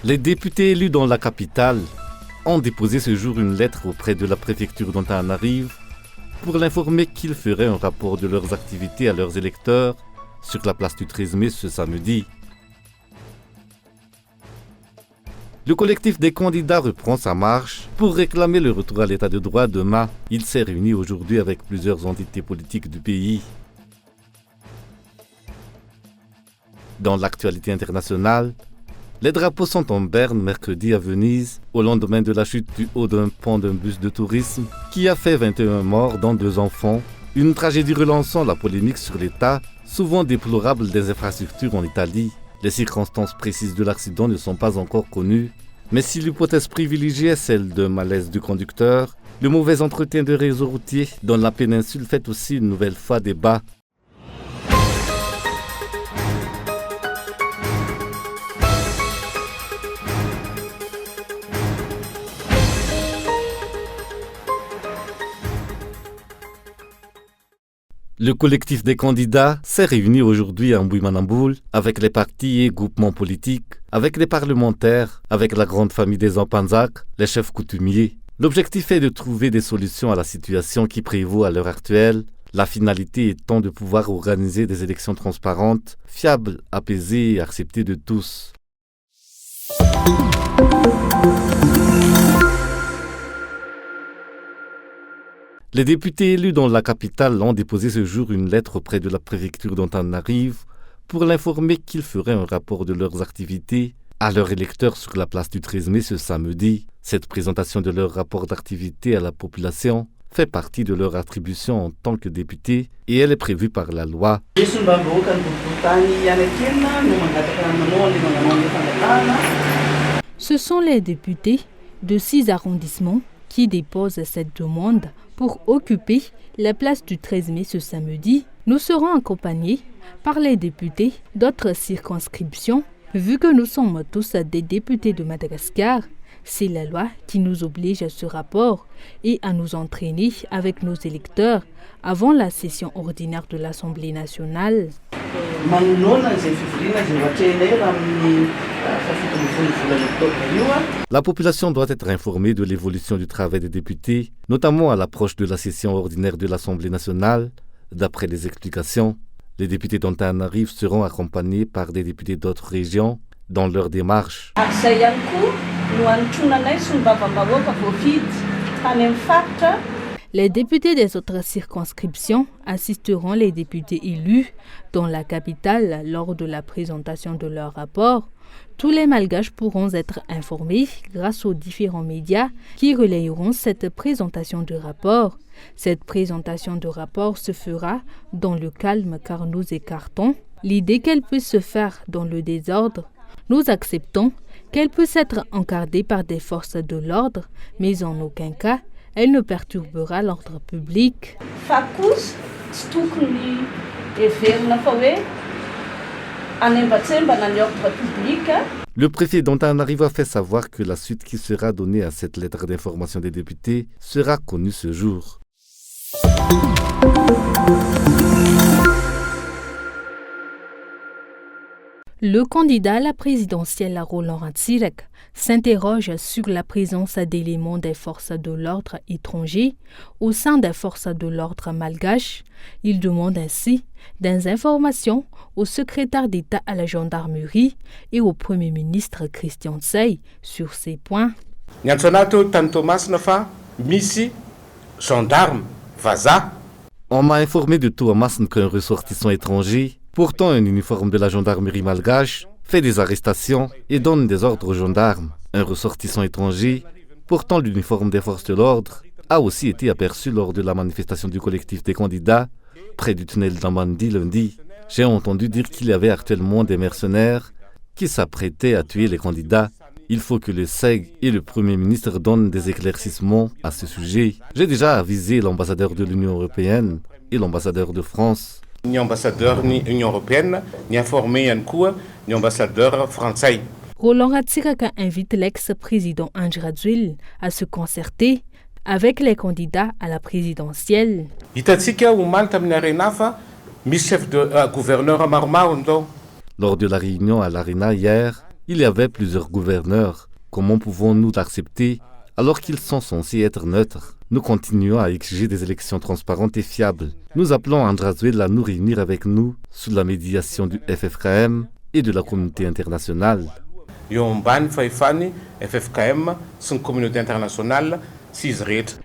Les députés élus dans la capitale ont déposé ce jour une lettre auprès de la préfecture d'Antananarive pour l'informer qu'ils feraient un rapport de leurs activités à leurs électeurs sur la place du 13 mai ce samedi. Le collectif des candidats reprend sa marche pour réclamer le retour à l'état de droit demain. Il s'est réuni aujourd'hui avec plusieurs entités politiques du pays. Dans l'actualité internationale, les drapeaux sont en berne mercredi à Venise, au lendemain de la chute du haut d'un pont d'un bus de tourisme qui a fait 21 morts dont 2 enfants. Une tragédie relançant la polémique sur l'état, souvent déplorable des infrastructures en Italie. Les circonstances précises de l'accident ne sont pas encore connues, mais si l'hypothèse privilégiée est celle d'un malaise du conducteur, le mauvais entretien des réseaux routiers dans la péninsule fait aussi une nouvelle fois débat. Le collectif des candidats s'est réuni aujourd'hui à Mbouimanamboul avec les partis et groupements politiques, avec les parlementaires, avec la grande famille des Ampanzak, les chefs coutumiers. L'objectif est de trouver des solutions à la situation qui prévaut à l'heure actuelle, la finalité étant de pouvoir organiser des élections transparentes, fiables, apaisées et acceptées de tous. Les députés élus dans la capitale ont déposé ce jour une lettre auprès de la préfecture d'Antananarive pour l'informer qu'ils feraient un rapport de leurs activités à leurs électeurs sur la place du 13 mai ce samedi. Cette présentation de leur rapport d'activité à la population fait partie de leur attribution en tant que députés et elle est prévue par la loi. Ce sont les députés de 6 arrondissements qui déposent cette demande pour occuper la place du 13 mai ce samedi. Nous serons accompagnés par les députés d'autres circonscriptions. Vu que nous sommes tous des députés de Madagascar, c'est la loi qui nous oblige à ce rapport et à nous entraîner avec nos électeurs avant la session ordinaire de l'Assemblée nationale. La population doit être informée de l'évolution du travail des députés, notamment à l'approche de la session ordinaire de l'Assemblée nationale. D'après les explications, les députés d'Antananarive seront accompagnés par des députés d'autres régions dans leur démarche. Les députés des autres circonscriptions assisteront les députés élus dans la capitale lors de la présentation de leur rapport. Tous les Malgaches pourront être informés grâce aux différents médias qui relayeront cette présentation de rapport. Cette présentation de rapport se fera dans le calme car nous écartons l'idée qu'elle puisse se faire dans le désordre. Nous acceptons qu'elle puisse être encadrée par des forces de l'ordre, mais en aucun cas elle ne perturbera l'ordre public. Le préfet d'Antananarive a fait savoir que la suite qui sera donnée à cette lettre d'information des députés sera connue ce jour. Le candidat à la présidentielle Roland Ratsirek s'interroge sur la présence d'éléments des forces de l'ordre étrangers au sein des forces de l'ordre malgaches. Il demande ainsi des informations au secrétaire d'État à la gendarmerie et au Premier ministre Christian Tsay sur ces points. On m'a informé de Thomas qu'un ressortissant étranger, portant un uniforme de la gendarmerie malgache, fait des arrestations et donne des ordres aux gendarmes. Un ressortissant étranger, portant l'uniforme des forces de l'ordre, a aussi été aperçu lors de la manifestation du collectif des candidats près du tunnel d'Amandi lundi. J'ai entendu dire qu'il y avait actuellement des mercenaires qui s'apprêtaient à tuer les candidats. Il faut que le SEG et le Premier ministre donnent des éclaircissements à ce sujet. J'ai déjà avisé l'ambassadeur de l'Union européenne et l'ambassadeur de France. Ni ambassadeur ni Union européenne, ni informé ni ambassadeur français. Roland Ratsiraka invite l'ex-président Ange Radzouil à se concerter avec les candidats à la présidentielle. Lors de la réunion à l'Arena hier, Il y avait plusieurs gouverneurs. Comment pouvons-nous l'accepter alors qu'ils sont censés être neutres? Nous continuons à exiger des élections transparentes et fiables. Nous appelons Andrazoel à nous réunir avec nous sous la médiation du FFKM et de la communauté internationale.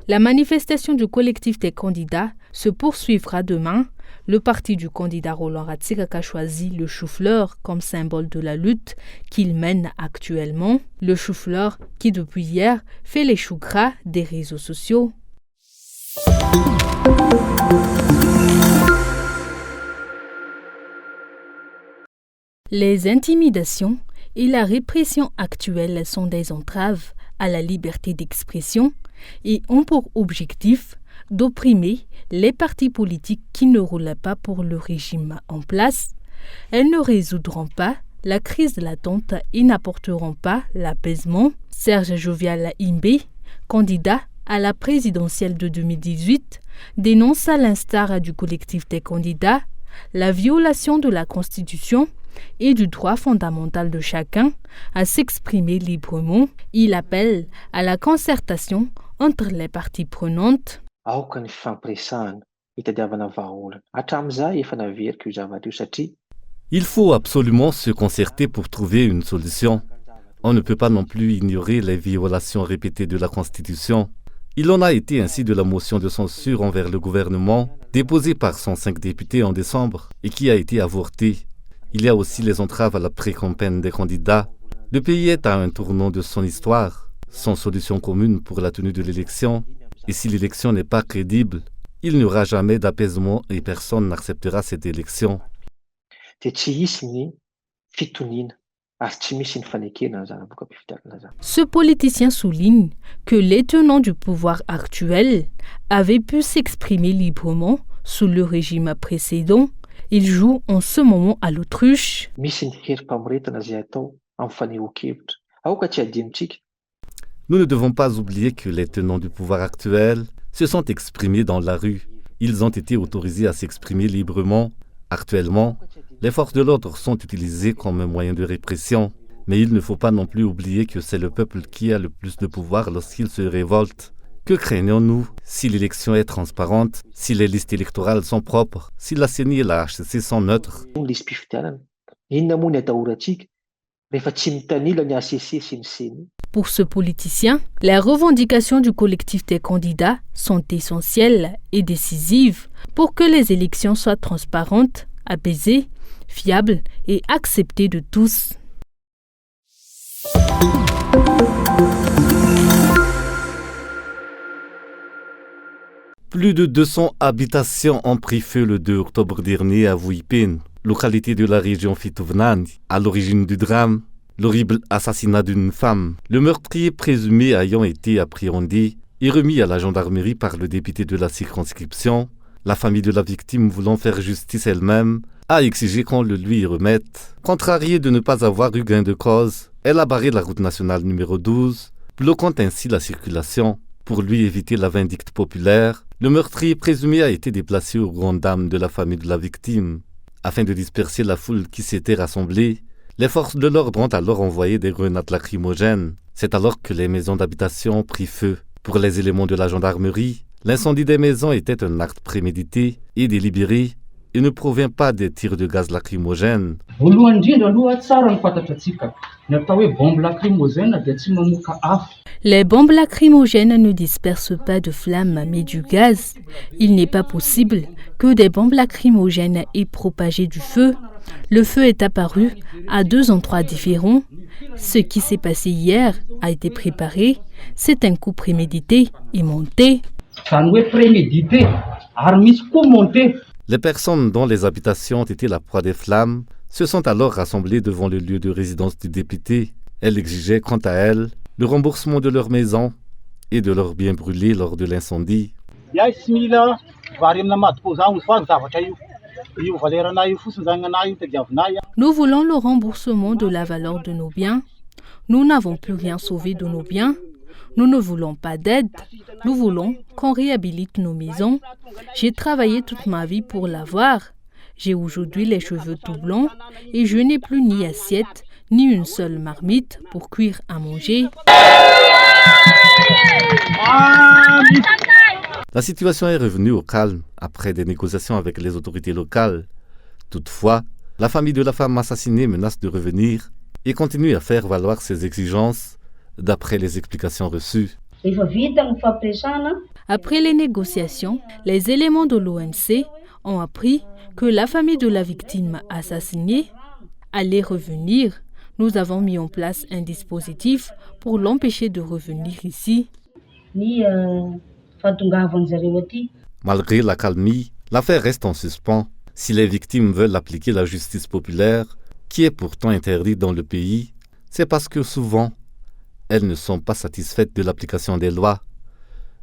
La manifestation du collectif des candidats se poursuivra demain. Le parti du candidat Roland Ratsiraka a choisi le chou-fleur comme symbole de la lutte qu'il mène actuellement. Le chou-fleur qui depuis hier fait les choux gras des réseaux sociaux. Les intimidations et la répression actuelle sont des entraves à la liberté d'expression et ont pour objectif d'opprimer les partis politiques qui ne roulent pas pour le régime en place. Elles ne résoudront pas la crise latente et n'apporteront pas l'apaisement. Serge Jovial Imbe, candidat à la présidentielle de 2018, dénonce à l'instar du collectif des candidats la violation de la Constitution et du droit fondamental de chacun à s'exprimer librement. Il appelle à la concertation entre les parties prenantes. Il faut absolument se concerter pour trouver une solution. On ne peut pas non plus ignorer les violations répétées de la Constitution. Il en a été ainsi de la motion de censure envers le gouvernement, déposée par 105 députés en décembre et qui a été avortée. Il y a aussi les entraves à la pré-campagne des candidats. Le pays est à un tournant de son histoire, sans solution commune pour la tenue de l'élection. Et si l'élection n'est pas crédible, il n'y aura jamais d'apaisement et personne n'acceptera cette élection. Ce politicien souligne que les tenants du pouvoir actuel avaient pu s'exprimer librement sous le régime précédent. Ils jouent en ce moment à l'autruche. Nous ne devons pas oublier que les tenants du pouvoir actuel se sont exprimés dans la rue. Ils ont été autorisés à s'exprimer librement. Actuellement, les forces de l'ordre sont utilisées comme un moyen de répression. Mais il ne faut pas non plus oublier que c'est le peuple qui a le plus de pouvoir lorsqu'il se révolte. Que craignons-nous si l'élection est transparente, si les listes électorales sont propres, si la CENI et la HCC sont neutres? Pour ce politicien, les revendications du collectif des candidats sont essentielles et décisives pour que les élections soient transparentes, apaisées, fiables et acceptées de tous. Plus de 200 habitations ont pris feu le 2 octobre dernier à Vuipin, localité de la région Fitounani. À l'origine du drame, l'horrible assassinat d'une femme, le meurtrier présumé ayant été appréhendé et remis à la gendarmerie par le député de la circonscription. La famille de la victime, voulant faire justice elle-même, a exigé qu'on le lui remette. Contrariée de ne pas avoir eu gain de cause, elle a barré la route nationale numéro 12, bloquant ainsi la circulation. Pour lui éviter la vindicte populaire, le meurtrier présumé a été déplacé aux grandes dames de la famille de la victime. Afin de disperser la foule qui s'était rassemblée, les forces de l'ordre ont alors envoyé des grenades lacrymogènes. C'est alors que les maisons d'habitation ont pris feu. Pour les éléments de la gendarmerie, l'incendie des maisons était un acte prémédité et délibéré et ne provient pas des tirs de gaz lacrymogène. Les bombes lacrymogènes ne dispersent pas de flammes mais du gaz. Il n'est pas possible que des bombes lacrymogènes aient propagé du feu. Le feu est apparu à 2 endroits différents. Ce qui s'est passé hier a été préparé. C'est un coup prémédité et monté. Les personnes dont les habitations ont été la proie des flammes se sont alors rassemblées devant le lieu de résidence du député. Elles exigeaient, quant à elles, le remboursement de leurs maisons et de leurs biens brûlés lors de l'incendie. Nous voulons le remboursement de la valeur de nos biens. Nous n'avons plus rien sauvé de nos biens. Nous ne voulons pas d'aide. Nous voulons qu'on réhabilite nos maisons. J'ai travaillé toute ma vie pour l'avoir. J'ai aujourd'hui les cheveux tout blancs et je n'ai plus ni assiette, ni une seule marmite pour cuire à manger. La situation est revenue au calme après des négociations avec les autorités locales. Toutefois, la famille de la femme assassinée menace de revenir et continue à faire valoir ses exigences d'après les explications reçues. Après les négociations, les éléments de l'ONC ont appris que la famille de la victime assassinée allait revenir. Nous avons mis en place un dispositif pour l'empêcher de revenir ici. Malgré l'accalmie, l'affaire reste en suspens. Si les victimes veulent appliquer la justice populaire, qui est pourtant interdite dans le pays, c'est parce que souvent, elles ne sont pas satisfaites de l'application des lois.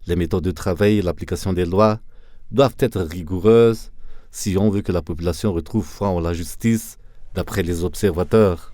Les méthodes de travail et l'application des lois doivent être rigoureuses si on veut que la population retrouve foi en la justice, d'après les observateurs.